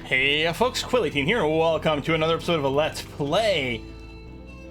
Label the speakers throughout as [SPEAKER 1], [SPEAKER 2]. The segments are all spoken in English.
[SPEAKER 1] Hey folks, Quilly18 here, and welcome to another episode of a Let's Play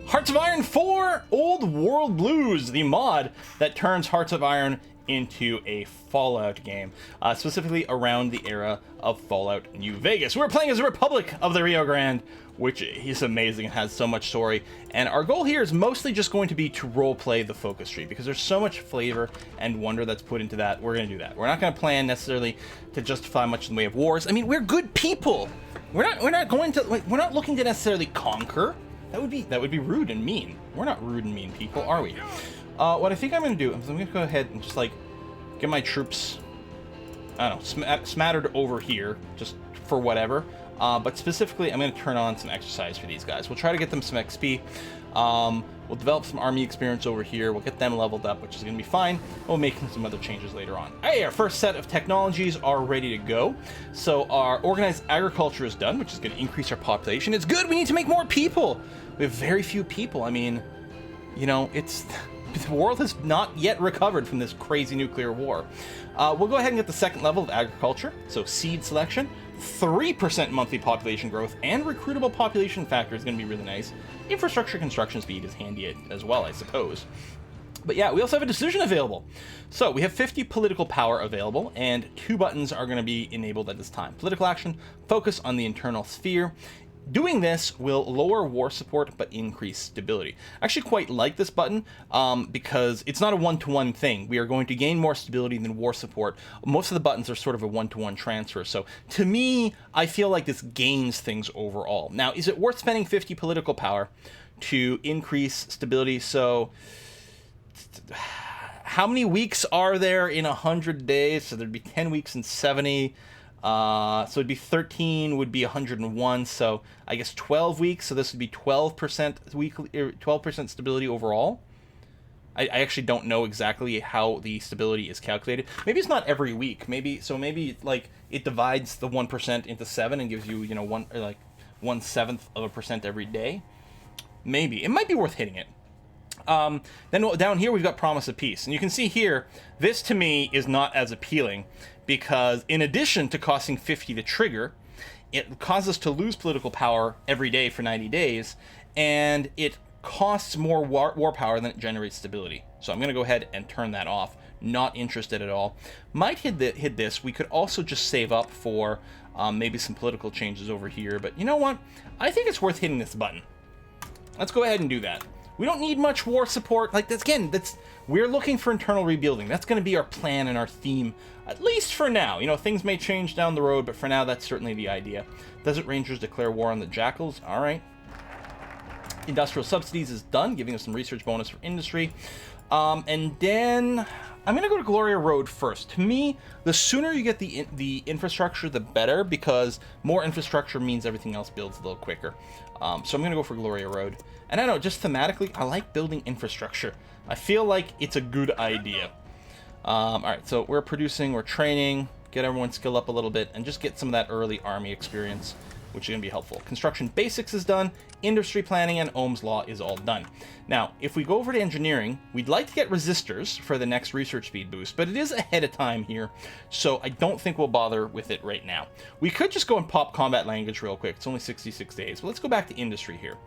[SPEAKER 1] Hearts of Iron 4 Old World Blues, the mod that turns Hearts of Iron into a Fallout game, specifically around the era of Fallout New Vegas. We're playing as the Republic of the Rio Grande, which is amazing and has so much story, and our goal here is mostly just going to be to roleplay the focus tree, because there's so much flavor and wonder that's put into that. We're going to do that. We're not going to plan necessarily to justify much in the way of wars. I mean, we're good people. We're not looking to necessarily conquer. That would be rude and mean. We're not rude and mean people, are we? What I think I'm going to do is I'm going to go ahead and just, like, get my troops, I don't know, smattered over here, just for whatever. But specifically, I'm going to turn on some exercise for these guys. We'll try to get them some XP. We'll develop some army experience over here. We'll get them leveled up, which is going to be fine. We'll make some other changes later on. Hey, our first set of technologies are ready to go. So our organized agriculture is done, which is going to increase our population. It's good. We need to make more people. We have very few people. I mean, you know, the world has not yet recovered from this crazy nuclear war. We'll go ahead and get the second level of agriculture. So seed selection, 3% monthly population growth, and recruitable population factor is going to be really nice. Infrastructure construction speed is handy as well, I suppose. But yeah, we also have a decision available. So we have 50 political power available, and 2 buttons are going to be enabled at this time. Political action, focus on the internal sphere. Doing this will lower war support but increase stability. I actually quite like this button because it's not a one-to-one thing. We are going to gain more stability than war support. Most of the buttons are sort of a one-to-one transfer. So to me, I feel like this gains things overall. Now, is it worth spending 50 political power to increase stability? So how many weeks are there in 100 days? So there'd be 10 weeks in 70. So it'd be 13 would be 101, so I guess 12 weeks, so this would be 12% weekly, 12% stability overall. I actually don't know exactly how the stability is calculated. Maybe it's not every week. Maybe like it divides the 1% into 7 and gives you, you know, 1/7% every day. Maybe it might be worth hitting it. Then down here we've got Promise of Peace, and you can see here this to me is not as appealing because in addition to costing 50 to trigger, it causes us to lose political power every day for 90 days, and it costs more war power than it generates stability. So I'm going to go ahead and turn that off. Not interested at all. Might hit this. We could also just save up for maybe some political changes over here, but you know what? I think it's worth hitting this button. Let's go ahead and do that. We don't need much war support. Like, we're looking for internal rebuilding. That's going to be our plan and our theme, at least for now. You know, things may change down the road, but for now, that's certainly the idea. Desert Rangers declare war on the Jackals. All right. Industrial subsidies is done, giving us some research bonus for industry. And then I'm going to go to Gloria Road first. To me, the sooner you get the infrastructure, the better, because more infrastructure means everything else builds a little quicker. So I'm going to go for Gloria Road. And I don't know, just thematically, I like building infrastructure. I feel like it's a good idea. All right, so we're training, get everyone skill up a little bit, and just get some of that early army experience, which is going to be helpful. Construction basics is done, industry planning and Ohm's law is all done. Now, if we go over to engineering, we'd like to get resistors for the next research speed boost, but it is ahead of time here, so I don't think we'll bother with it right now. We could just go and pop combat language real quick. It's only 66 days, but let's go back to industry here.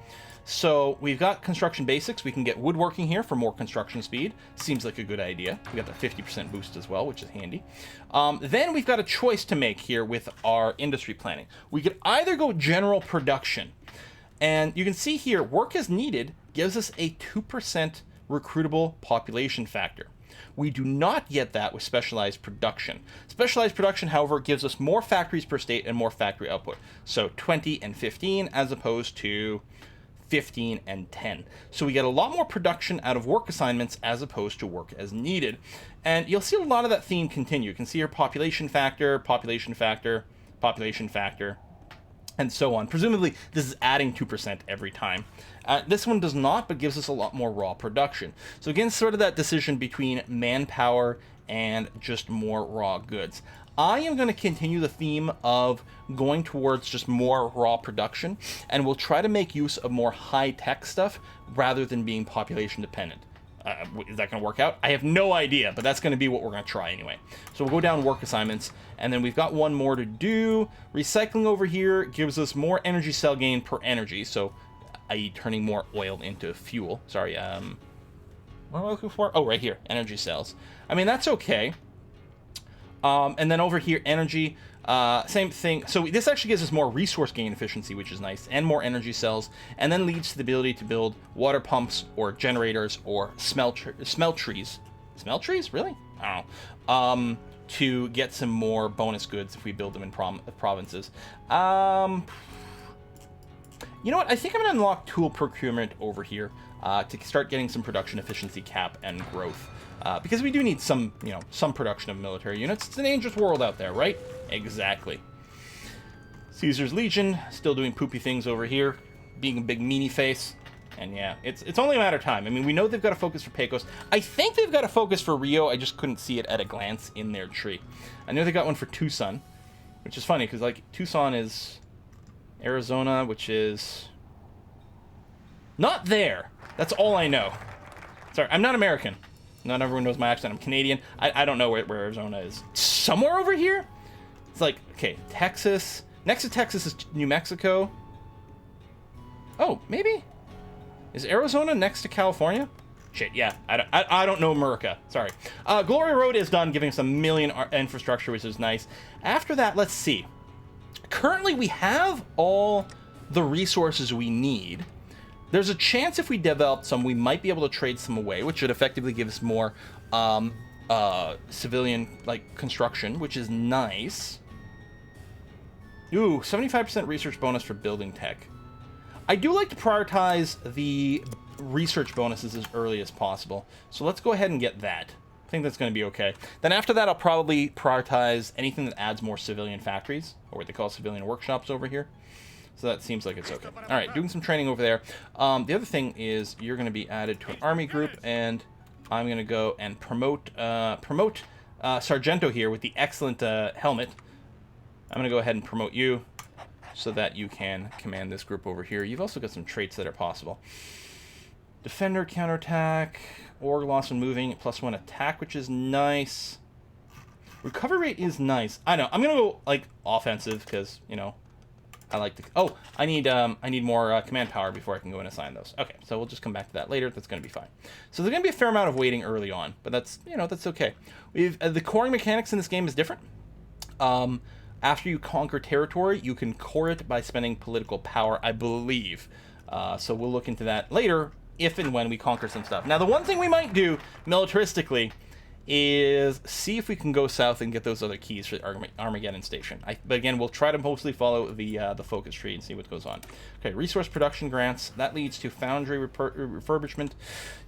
[SPEAKER 1] So we've got construction basics. We can get woodworking here for more construction speed. Seems like a good idea. We got the 50% boost as well, which is handy. Then we've got a choice to make here with our industry planning. We could either go general production, and you can see here, work as needed gives us a 2% recruitable population factor. We do not get that with specialized production. Specialized production, however, gives us more factories per state and more factory output. So 20 and 15 as opposed to 15 and 10. So we get a lot more production out of work assignments as opposed to work as needed. And you'll see a lot of that theme continue. You can see here population factor, population factor, population factor, and so on. Presumably, this is adding 2% every time. This one does not, but gives us a lot more raw production. So again, sort of that decision between manpower and just more raw goods. I am going to continue the theme of going towards just more raw production, and we'll try to make use of more high-tech stuff rather than being population dependent. Is that going to work out? I have no idea, but that's going to be what we're going to try anyway. So we'll go down work assignments, and then we've got one more to do. Recycling over here gives us more energy cell gain per energy, so i.e. turning more oil into fuel. Sorry, what am I looking for? Oh, right here, energy cells. I mean, that's okay. And then over here, energy, same thing. So this actually gives us more resource gain efficiency, which is nice, and more energy cells, and then leads to the ability to build water pumps or generators or smelteries. Smelteries? Really? I don't know. To get some more bonus goods if we build them in provinces. You know what? I think I'm going to unlock tool procurement over here to start getting some production efficiency cap and growth. Because we do need some, some production of military units. It's a dangerous world out there, right? Exactly. Caesar's Legion, still doing poopy things over here, being a big meanie face. And yeah, it's only a matter of time. I mean, we know they've got a focus for Pecos. I think they've got a focus for Rio. I just couldn't see it at a glance in their tree. I know they got one for Tucson, which is funny because, like, Tucson is Arizona, which is not there. That's all I know. Sorry, I'm not American. Not everyone knows my accent. I'm Canadian. I don't know where Arizona is. Somewhere over here? It's like, okay, Texas. Next to Texas is New Mexico. Oh, maybe? Is Arizona next to California? Shit, yeah. I don't know America. Sorry. Glory Road is done, giving us 1 million infrastructure, which is nice. After that, let's see. Currently, we have all the resources we need. There's a chance if we develop some, we might be able to trade some away, which should effectively give us more civilian construction, which is nice. Ooh, 75% research bonus for building tech. I do like to prioritize the research bonuses as early as possible, so let's go ahead and get that. I think that's going to be okay. Then after that, I'll probably prioritize anything that adds more civilian factories, or what they call civilian workshops over here. So that seems like it's okay. All right, doing some training over there. The other thing is you're going to be added to an army group, and I'm going to go and promote Sargento here with the excellent helmet. I'm going to go ahead and promote you so that you can command this group over here. You've also got some traits that are possible. Defender, counterattack, org loss when moving, +1 attack, which is nice. Recovery rate is nice. I know. I'm going to go offensive because, I like to... Oh, I need more command power before I can go and assign those. Okay, so we'll just come back to that later. That's going to be fine. So there's going to be a fair amount of waiting early on, but that's, that's okay. We've the coring mechanics in this game is different. After you conquer territory, you can core it by spending political power, I believe. So we'll look into that later, if and when we conquer some stuff. Now, the one thing we might do militaristically is see if we can go south and get those other keys for Armageddon Station. But again, we'll try to mostly follow the focus tree and see what goes on. Okay, resource production grants. That leads to foundry refurbishment.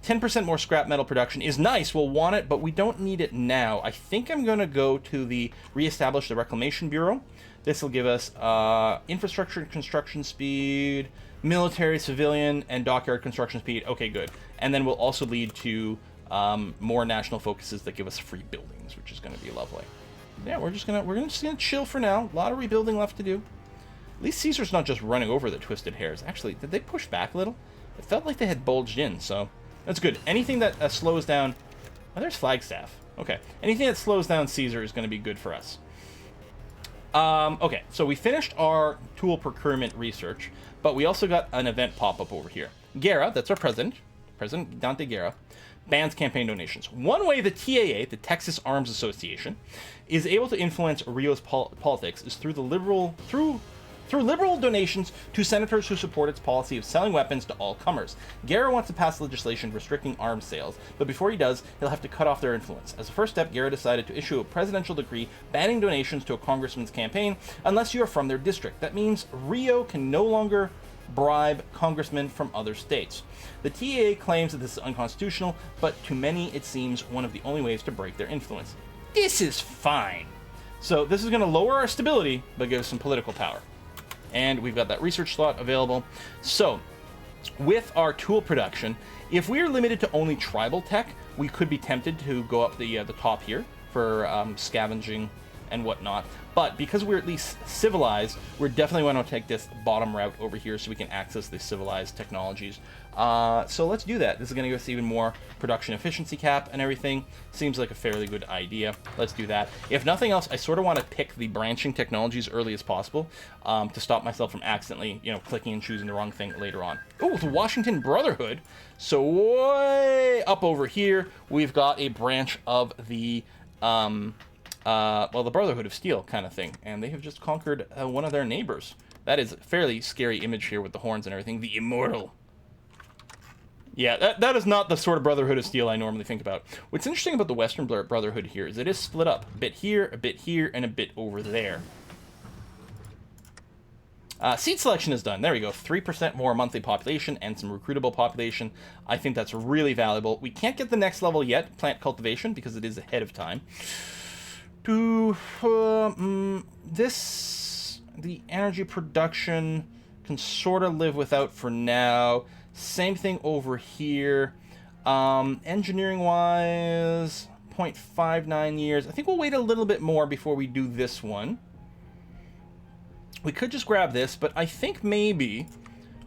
[SPEAKER 1] 10% more scrap metal production is nice. We'll want it, but we don't need it now. I think I'm going to go to the reestablish the Reclamation Bureau. This will give us infrastructure and construction speed, military, civilian, and dockyard construction speed. Okay, good. And then we'll also lead to more national focuses that give us free buildings, which is going to be lovely. Yeah, we're just gonna chill for now. A lot of rebuilding left to do. At least Caesar's not just running over the twisted hairs. Actually, did they push back a little? It felt like they had bulged in, so that's good. Anything that slows down... Oh, there's Flagstaff. Okay. Anything that slows down Caesar is going to be good for us. Okay, so we finished our tool procurement research, but we also got an event pop up over here. Guerra, that's our president, President Dante Guerra, bans campaign donations. One way the TAA, the Texas Arms Association, is able to influence Rio's politics is through liberal donations to senators who support its policy of selling weapons to all comers. Guerra wants to pass legislation restricting arms sales, but before he does, he'll have to cut off their influence. As a first step, Guerra decided to issue a presidential decree banning donations to a congressman's campaign unless you are from their district. That means Rio can no longer bribe congressmen from other states. The TAA claims that this is unconstitutional, but to many it seems one of the only ways to break their influence. This is fine. So this is going to lower our stability, but give us some political power. And we've got that research slot available. So with our tool production, if we are limited to only tribal tech, we could be tempted to go up the top here for scavenging and whatnot. But because we're at least civilized, we're definitely going to take this bottom route over here so we can access the civilized technologies. So let's do that. This is going to give us even more production efficiency cap and everything. Seems like a fairly good idea. Let's do that. If nothing else, I sort of want to pick the branching technologies early as possible to stop myself from accidentally, clicking and choosing the wrong thing later on. Oh, the Washington Brotherhood. So way up over here, we've got a branch of the the Brotherhood of Steel kind of thing, and they have just conquered one of their neighbors. That is a fairly scary image here with the horns and everything. The Immortal. Yeah, that is not the sort of Brotherhood of Steel I normally think about. What's interesting about the Western Brotherhood here is it is split up. A bit here, and a bit over there. Seed selection is done. There we go. 3% more monthly population and some recruitable population. I think that's really valuable. We can't get the next level yet, plant cultivation, because it is ahead of time. The energy production can sort of live without for now. Same thing over here. Engineering-wise, 0.59 years. I think we'll wait a little bit more before we do this one. We could just grab this, but I think maybe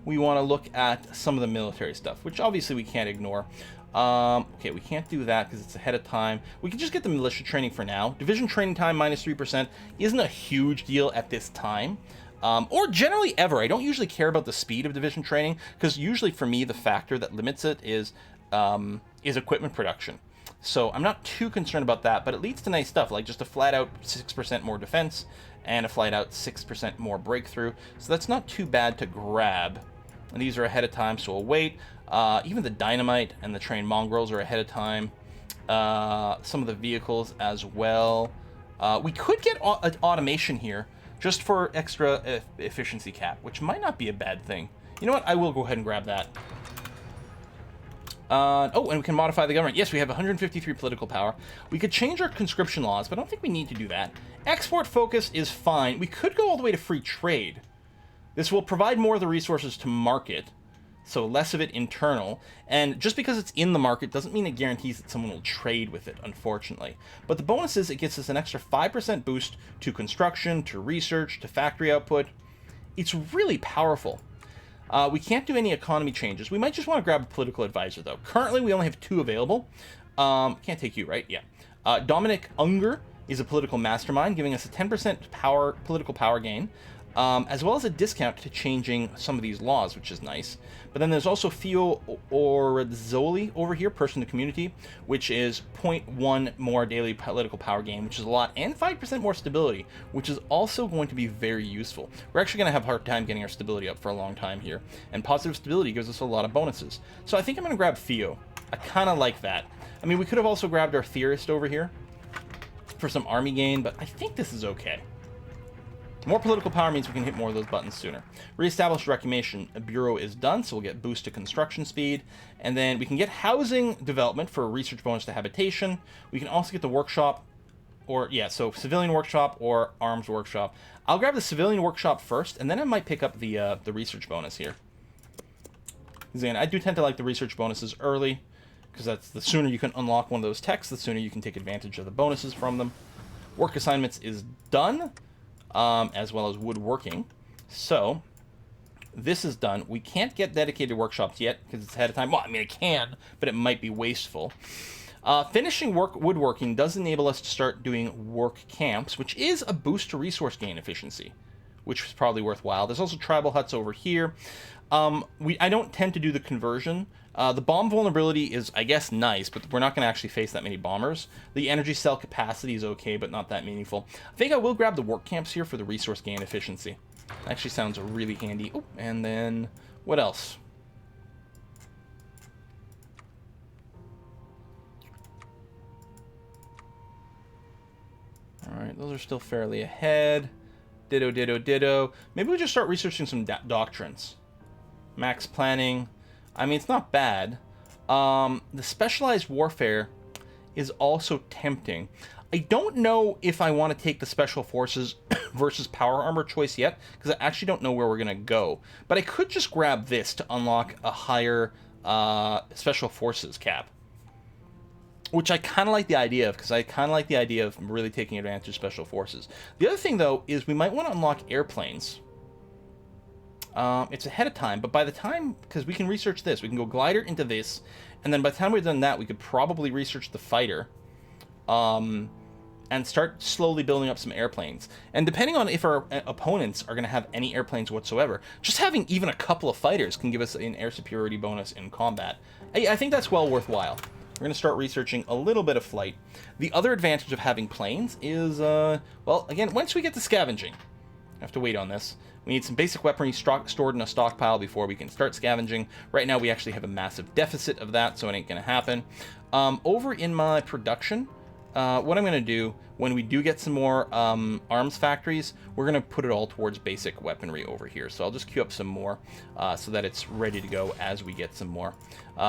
[SPEAKER 1] we want to look at some of the military stuff, which obviously we can't ignore. Okay, we can't do that because it's ahead of time. We can just get the militia training for now. Division training time minus 3% isn't a huge deal at this time. Or generally ever. I don't usually care about the speed of division training because usually for me the factor that limits it is equipment production. So I'm not too concerned about that, but it leads to nice stuff like just a flat out 6% more defense and a flat out 6% more breakthrough. So that's not too bad to grab. And these are ahead of time, so we'll wait. Even the dynamite and the trained mongrels are ahead of time. Some of the vehicles as well. We could get automation here just for extra efficiency cap, which might not be a bad thing. You know what? I will go ahead and grab that. Oh, and we can modify the government. Yes, we have 153 political power. We could change our conscription laws, but I don't think we need to do that. Export focus is fine. We could go all the way to free trade. This will provide more of the resources to market, so less of it internal. And just because it's in the market doesn't mean it guarantees that someone will trade with it, unfortunately. But the bonus is it gets us an extra 5% boost to construction, to research, to factory output. It's really powerful. We can't do any economy changes. We might just want to grab a political advisor, though. Currently, we only have 2 available. Can't take you, right? Yeah. Dominic Unger is a political mastermind, giving us a 10% political power gain, as well as a discount to changing some of these laws, which is nice. But then there's also Fio Orazzoli over here, person to community, which is 0.1 more daily political power gain, which is a lot, and 5% more stability, which is also going to be very useful. We're actually going to have a hard time getting our stability up for a long time here, and positive stability gives us a lot of bonuses. So I think I'm going to grab Fio. I kind of like that. I mean, we could have also grabbed our theorist over here for some army gain, but I think this is okay. More political power means we can hit more of those buttons sooner. Reestablished Reclamation Bureau is done, so we'll get boost to construction speed. And then we can get housing development for a research bonus to habitation. We can also get the workshop, so civilian workshop or arms workshop. I'll grab the civilian workshop first, and then I might pick up the research bonus here. Again, I do tend to like the research bonuses early, because that's the sooner you can unlock one of those techs, the sooner you can take advantage of the bonuses from them. Work assignments is done. As well as woodworking. So, this is done. We can't get dedicated workshops yet, because it's ahead of time. Well, I mean, it can, but it might be wasteful. Finishing woodworking does enable us to start doing work camps, which is a boost to resource gain efficiency, which is probably worthwhile. There's also tribal huts over here. I don't tend to do the conversion. The bomb vulnerability is, I guess, nice, but we're not going to actually face that many bombers. The energy cell capacity is okay, but not that meaningful. I think I will grab the work camps here for the resource gain efficiency. Actually sounds really handy. Oh, and then what else? All right, those are still fairly ahead. Ditto, ditto, ditto. Maybe we just start researching some doctrines. Max planning. I mean, it's not bad. The specialized warfare is also tempting. I don't know if I want to take the special forces versus power armor choice yet, because I actually don't know where we're going to go. But I could just grab this to unlock a higher special forces cap. which I kind of like the idea of, because I kind of like the idea of really taking advantage of special forces. The other thing, though, is we might want to unlock airplanes. It's ahead of time, but by the time, because we can research this, we can go glider into this, and then by the time we've done that, we could probably research the fighter, and start slowly building up some airplanes. And depending on if our opponents are going to have any airplanes whatsoever, just having even a couple of fighters can give us an air superiority bonus in combat. I think that's well worthwhile. We're going to start researching a little bit of flight. The other advantage of having planes is, well, again, once we get to scavenging, I have to wait on this. We need some basic weaponry stored in a stockpile before we can start scavenging. Right now, we actually have a massive deficit of that, so it ain't going to happen. Over in my production, what I'm going to do, when we do get some more arms factories, we're going to put it all towards basic weaponry over here. So I'll just queue up some more so that it's ready to go as we get some more.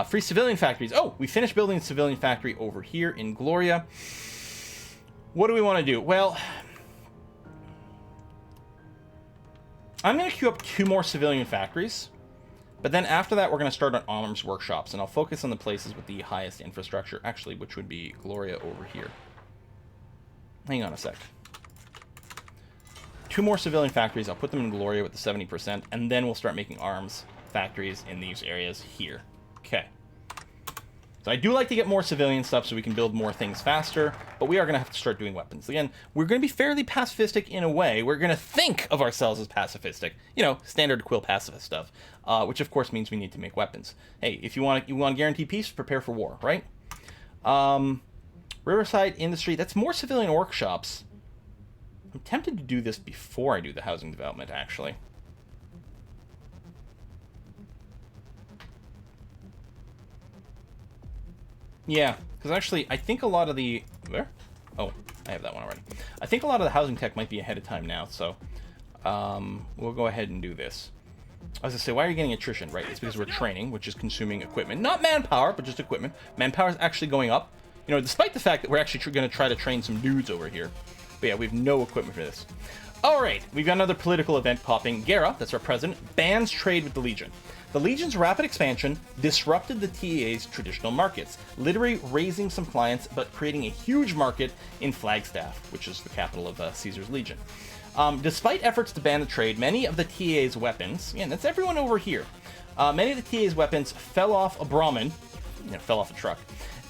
[SPEAKER 1] Free civilian factories. Oh, we finished building a civilian factory over here in Gloria. What do we want to do? Well, I'm going to queue up 2 more civilian factories. But then after that, we're going to start on arms workshops, and I'll focus on the places with the highest infrastructure, actually, which would be Gloria over here. Hang on a sec. 2 more civilian factories. I'll put them in Gloria with the 70%, and then we'll start making arms factories in these areas here. Okay. So I do like to get more civilian stuff so we can build more things faster, but we are going to have to start doing weapons. Again, we're going to be fairly pacifistic in a way. We're going to think of ourselves as pacifistic. You know, standard quill pacifist stuff, which of course means we need to make weapons. Hey, if you want to guarantee peace, prepare for war, right? Riverside Industry, that's more civilian workshops. I'm tempted to do this before I do the housing development, actually. Yeah, because actually, I think a lot of the... Where? Oh, I have that one already. I think a lot of the housing tech might be ahead of time now, so we'll go ahead and do this. I was going to say, why are you getting attrition? Right, it's because we're training, which is consuming equipment. Not manpower, but just equipment. Manpower is actually going up. You know, despite the fact that we're actually going to try to train some dudes over here. But yeah, we have no equipment for this. All right, we've got another political event popping. Gera, that's our president, bans trade with the Legion. The Legion's rapid expansion disrupted the TEA's traditional markets, literally raising some clients, but creating a huge market in Flagstaff, which is the capital of Caesar's Legion. Despite efforts to ban the trade, many of the TEA's weapons, and that's everyone over here, many of the TEA's weapons fell off a Brahmin, fell off a truck,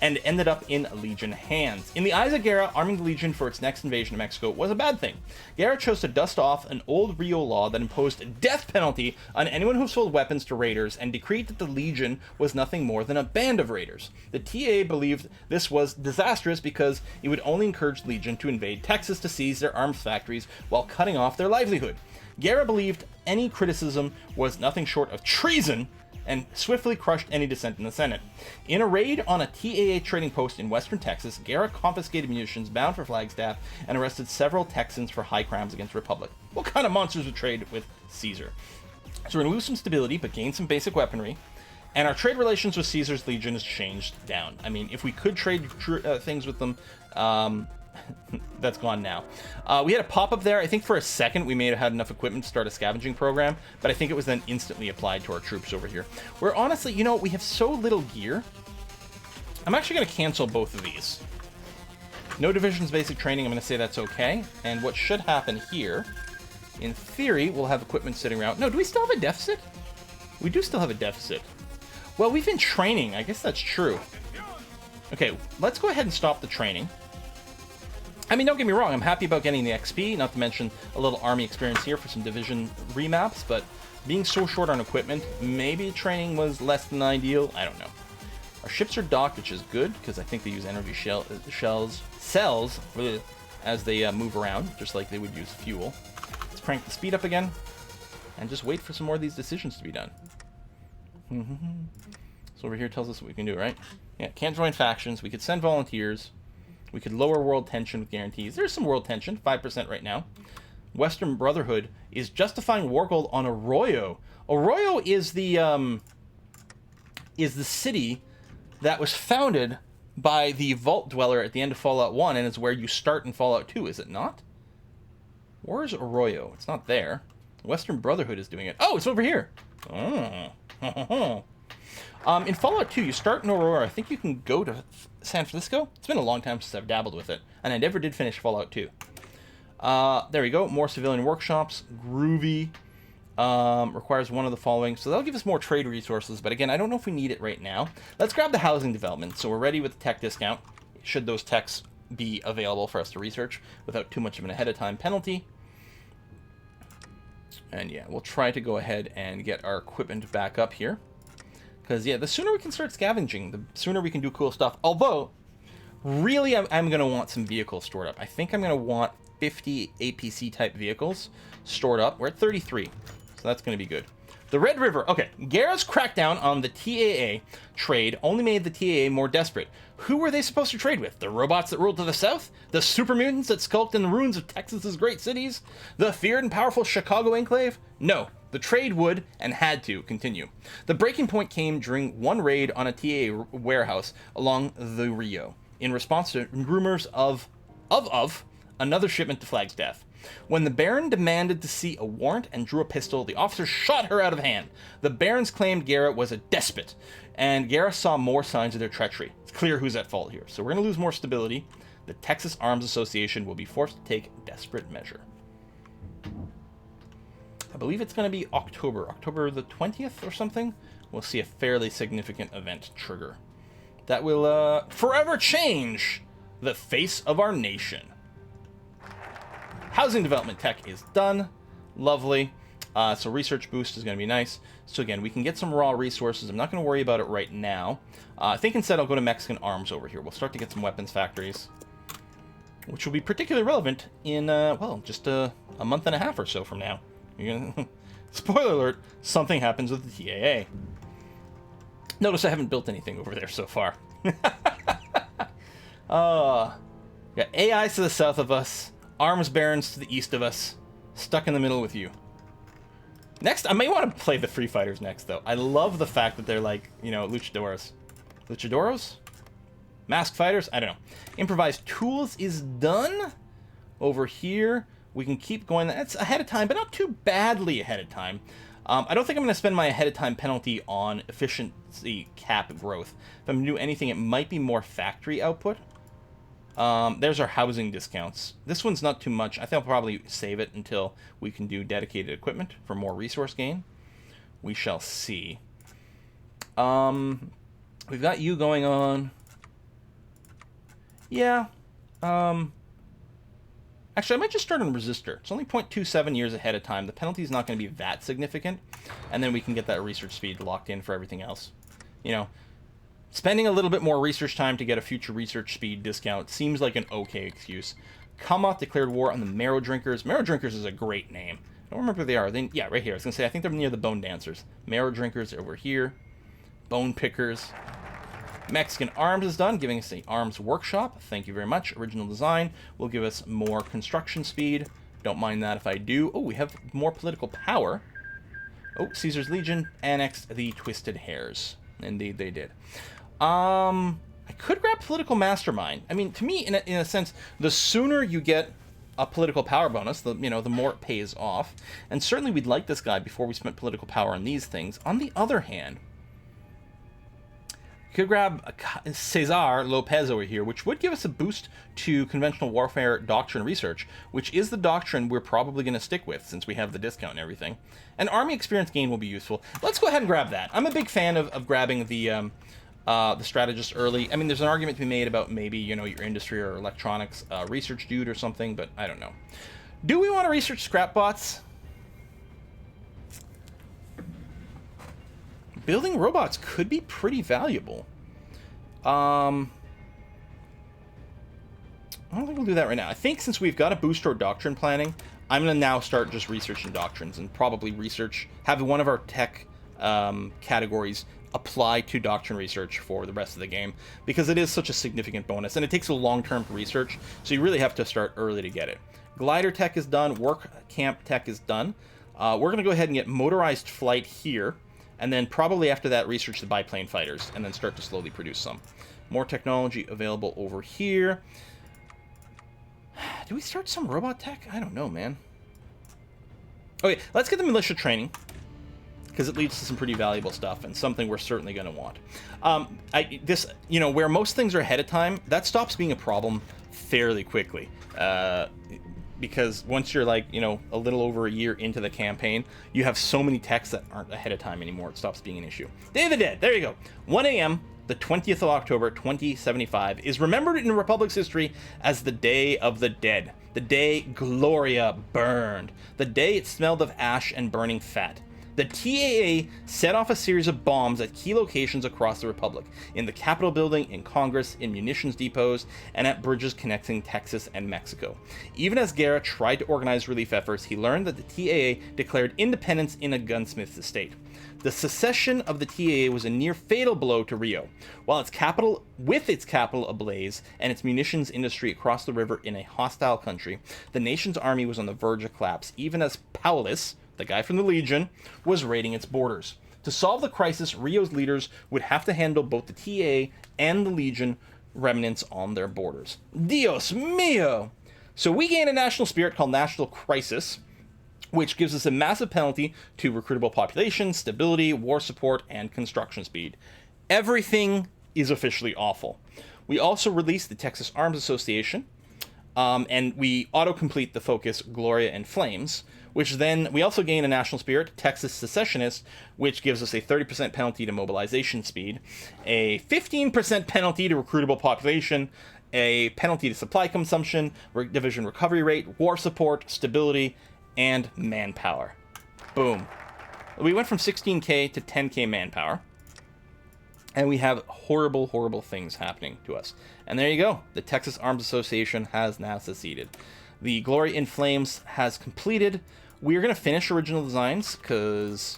[SPEAKER 1] and ended up in Legion hands. In the eyes of Gera, arming the Legion for its next invasion of Mexico was a bad thing. Gera chose to dust off an old Rio law that imposed a death penalty on anyone who sold weapons to raiders and decreed that the Legion was nothing more than a band of raiders. The TA believed this was disastrous because it would only encourage Legion to invade Texas to seize their arms factories while cutting off their livelihood. Gera believed any criticism was nothing short of treason and swiftly crushed any dissent in the Senate. In a raid on a TAA trading post in western Texas, Gera confiscated munitions bound for Flagstaff and arrested several Texans for high crimes against the Republic. What kind of monsters would trade with Caesar? So we're going to lose some stability, but gain some basic weaponry. And our trade relations with Caesar's Legion has changed down. I mean, if we could trade things with them, that's gone now. We had a pop-up there. I think for a second we may have had enough equipment to start a scavenging program, but I think it was then instantly applied to our troops over here. Where honestly, we have so little gear. I'm actually going to cancel both of these. No divisions basic training, I'm going to say that's okay. And what should happen here, in theory, we'll have equipment sitting around. No, do we still have a deficit? We do still have a deficit. Well, we've been training. I guess that's true. Okay, let's go ahead and stop the training. I mean, don't get me wrong, I'm happy about getting the XP, not to mention a little army experience here for some division remaps, but being so short on equipment, maybe training was less than ideal, I don't know. Our ships are docked, which is good, because I think they use energy cells as they move around, just like they would use fuel. Let's crank the speed up again, and just wait for some more of these decisions to be done. So over here tells us what we can do, right? Yeah, can't join factions, we could send volunteers. We could lower world tension with guarantees. There's some world tension, 5% right now. Western Brotherhood is justifying war gold on Arroyo. Arroyo is the city that was founded by the Vault Dweller at the end of Fallout 1, and is where you start in Fallout 2, is it not? Where's Arroyo? It's not there. Western Brotherhood is doing it. Oh, it's over here. Oh. In Fallout 2, you start in Aurora. I think you can go to San Francisco. It's been a long time since I've dabbled with it, and I never did finish Fallout 2. There we go. More civilian workshops. Groovy. Requires one of the following. So that'll give us more trade resources, but again, I don't know if we need it right now. Let's grab the housing development. So we're ready with the tech discount, should those techs be available for us to research without too much of an ahead of time penalty. And yeah, we'll try to go ahead and get our equipment back up here. Because, yeah, the sooner we can start scavenging, the sooner we can do cool stuff. Although, really, I'm going to want some vehicles stored up. I think I'm going to want 50 APC-type vehicles stored up. We're at 33, so that's going to be good. The Red River. Okay, Gara's crackdown on the TAA trade only made the TAA more desperate. Who were they supposed to trade with? The robots that ruled to the south? The super mutants that skulked in the ruins of Texas's great cities? The feared and powerful Chicago enclave? No. The trade would, and had to, continue. The breaking point came during one raid on a TAA warehouse along the Rio, in response to rumors of another shipment to Flagstaff. When the Baron demanded to see a warrant and drew a pistol, the officer shot her out of hand. The Barons claimed Gara was a despot, and Gara saw more signs of their treachery. It's clear who's at fault here. So we're going to lose more stability. The Texas Arms Association will be forced to take desperate measure. I believe it's going to be October the 20th or something. We'll see a fairly significant event trigger. That will forever change the face of our nation. Housing development tech is done. Lovely. So research boost is going to be nice. So again, we can get some raw resources. I'm not going to worry about it right now. I think instead I'll go to Mexican arms over here. We'll start to get some weapons factories, which will be particularly relevant in, well, just a month and a half or so from now. You're gonna spoiler alert, something happens with the TAA. Notice I haven't built anything over there so far. Got AIs to the south of us, arms barons to the east of us, stuck in the middle with you. Next, I may want to play the Free Fighters next, though. I love the fact that they're like, you know, luchadores. Luchadoros? Masked fighters? I don't know. Improvised tools is done. Over here, we can keep going. That's ahead of time, but not too badly ahead of time. I don't think I'm going to spend my ahead of time penalty on efficiency cap growth. If I'm going to do anything, it might be more factory output. There's our housing discounts. This one's not too much. I think I'll probably save it until we can do dedicated equipment for more resource gain. We shall see. We've got you going on. Yeah. Actually, I might just start on Resistor. It's only 0.27 years ahead of time. The penalty is not going to be that significant. And then we can get that research speed locked in for everything else. You know, spending a little bit more research time to get a future research speed discount seems like an okay excuse. Kamoth declared war on the Marrow Drinkers. Marrow Drinkers is a great name. I don't remember where they are. Yeah, right here. I was going to say, I think they're near the Bone Dancers. Marrow Drinkers over here. Bone Pickers. Mexican Arms is done, giving us the Arms Workshop. Thank you very much. Original design will give us more construction speed. Don't mind that if I do. Oh, we have more political power. Oh, Caesar's Legion annexed the Twisted Hairs. Indeed, they did. I could grab Political Mastermind. I mean, to me, in a sense, the sooner you get a political power bonus, the more it pays off. And certainly we'd like this guy before we spent political power on these things. On the other hand, could grab Cesar Lopez over here, which would give us a boost to conventional warfare doctrine research, which is the doctrine we're probably going to stick with since we have the discount and everything. And army experience gain will be useful. Let's go ahead and grab that. I'm a big fan of grabbing the strategist early. I mean, there's an argument to be made about maybe, your industry or electronics research dude or something, but I don't know. Do we want to research scrap bots? Building robots could be pretty valuable. I don't think we'll do that right now. I think since we've got a boost to our doctrine planning, I'm going to now start just researching doctrines and probably have one of our tech categories apply to doctrine research for the rest of the game, because it is such a significant bonus, and it takes a long term to research, so you really have to start early to get it. Glider tech is done. Work camp tech is done. We're going to go ahead and get motorized flight here. And then probably after that, research the biplane fighters, and then start to slowly produce some. More technology available over here. Do we start some robot tech? I don't know, man. Okay, let's get the militia training. because it leads to some pretty valuable stuff and something we're certainly going to want. Where most things are ahead of time, that stops being a problem fairly quickly. Because once you're like, a little over a year into the campaign, you have so many techs that aren't ahead of time anymore. It stops being an issue. Day of the Dead. There you go. 1 a.m., the 20th of October, 2075, is remembered in the Republic's history as the Day of the Dead. The day Gloria burned. The day it smelled of ash and burning fat. The TAA set off a series of bombs at key locations across the Republic, in the Capitol building, in Congress, in munitions depots, and at bridges connecting Texas and Mexico. Even as Guerra tried to organize relief efforts, he learned that the TAA declared independence in a gunsmith's estate. The secession of the TAA was a near fatal blow to Rio. With its capital ablaze and its munitions industry across the river in a hostile country, the nation's army was on the verge of collapse, even as Paulus, the guy from the Legion, was raiding its borders. To solve the crisis, Rio's leaders would have to handle both the TA and the Legion remnants on their borders. Dios mio! So we gain a national spirit called National Crisis, which gives us a massive penalty to recruitable population, stability, war support, and construction speed. Everything is officially awful. We also released the Texas Arms Association, and we auto-complete the focus Gloria and Flames, which then we also gain a national spirit, Texas Secessionist, which gives us a 30% penalty to mobilization speed, a 15% penalty to recruitable population, a penalty to supply consumption, division recovery rate, war support, stability, and manpower. Boom. We went from 16k to 10k manpower, and we have horrible, horrible things happening to us. And there you go. The Texas Arms Association has now seceded. The Glory in Flames has completed. We're going to finish original designs because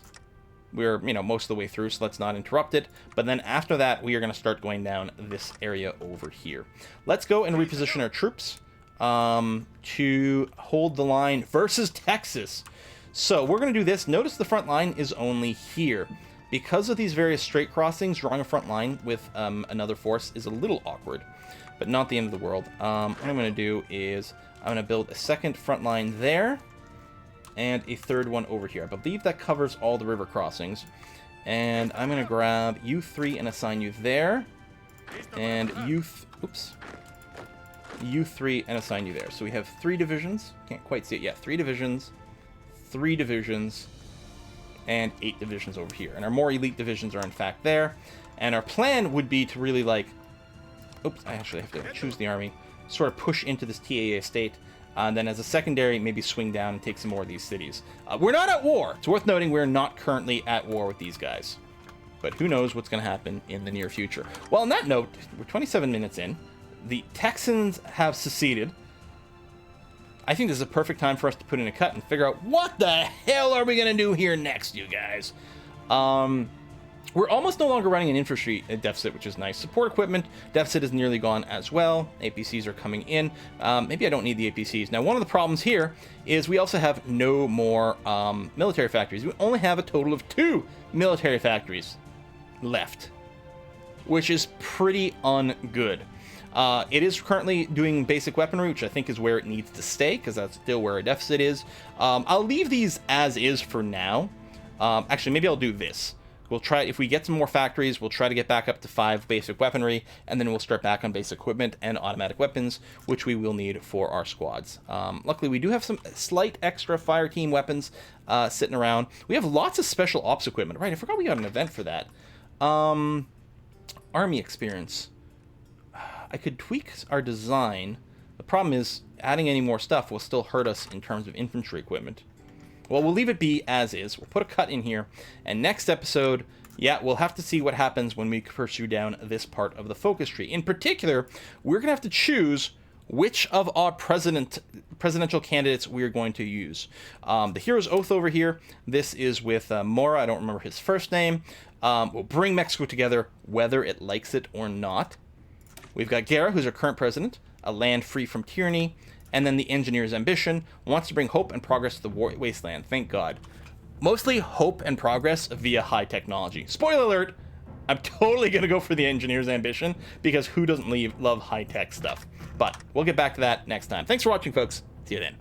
[SPEAKER 1] we're, most of the way through, so let's not interrupt it. But then after that, we are going to start going down this area over here. Let's go and reposition our troops to hold the line versus Texas. So we're going to do this. Notice the front line is only here. Because of these various straight crossings, drawing a front line with another force is a little awkward, but not the end of the world. What I'm going to do is I'm going to build a second front line there, and a third one over here. I believe that covers all the river crossings. And I'm going to grab you 3 and assign you there. And you 3 and assign you there. So we have 3 divisions. Can't quite see it yet. 3 divisions, 3 divisions, and 8 divisions over here. And our more elite divisions are in fact there. And our plan would be to really I actually have to choose the army. Sort of push into this TAA state. And then as a secondary, maybe swing down and take some more of these cities. We're not at war. It's worth noting we're not currently at war with these guys. But who knows what's going to happen in the near future. Well, on that note, we're 27 minutes in. The Texans have seceded. I think this is a perfect time for us to put in a cut and figure out what the hell are we going to do here next, you guys. We're almost no longer running an infantry deficit, which is nice. Support equipment deficit is nearly gone as well. APCs are coming in. Maybe I don't need the APCs. Now, one of the problems here is we also have no more military factories. We only have a total of 2 military factories left, which is pretty ungood. It is currently doing basic weaponry, which I think is where it needs to stay, because that's still where a deficit is. I'll leave these as is for now. Actually, maybe I'll do this. We'll try, if we get some more factories, we'll try to get back up to 5 basic weaponry, and then we'll start back on basic equipment and automatic weapons, which we will need for our squads. Luckily, we do have some slight extra fire team weapons sitting around. We have lots of special ops equipment. Right, I forgot we got an event for that. Army experience. I could tweak our design. The problem is, adding any more stuff will still hurt us in terms of infantry equipment. Well, we'll leave it be as is. We'll put a cut in here. And next episode, yeah, we'll have to see what happens when we pursue down this part of the focus tree. In particular, we're going to have to choose which of our presidential candidates we're going to use. The Hero's Oath over here, this is with Mora. I don't remember his first name. We'll bring Mexico together, whether it likes it or not. We've got Guerra, who's our current president, a land free from tyranny. And then the Engineer's Ambition wants to bring hope and progress to the wasteland. Thank God. Mostly hope and progress via high technology. Spoiler alert, I'm totally going to go for the Engineer's Ambition, because who doesn't love high-tech stuff? But we'll get back to that next time. Thanks for watching, folks. See you then.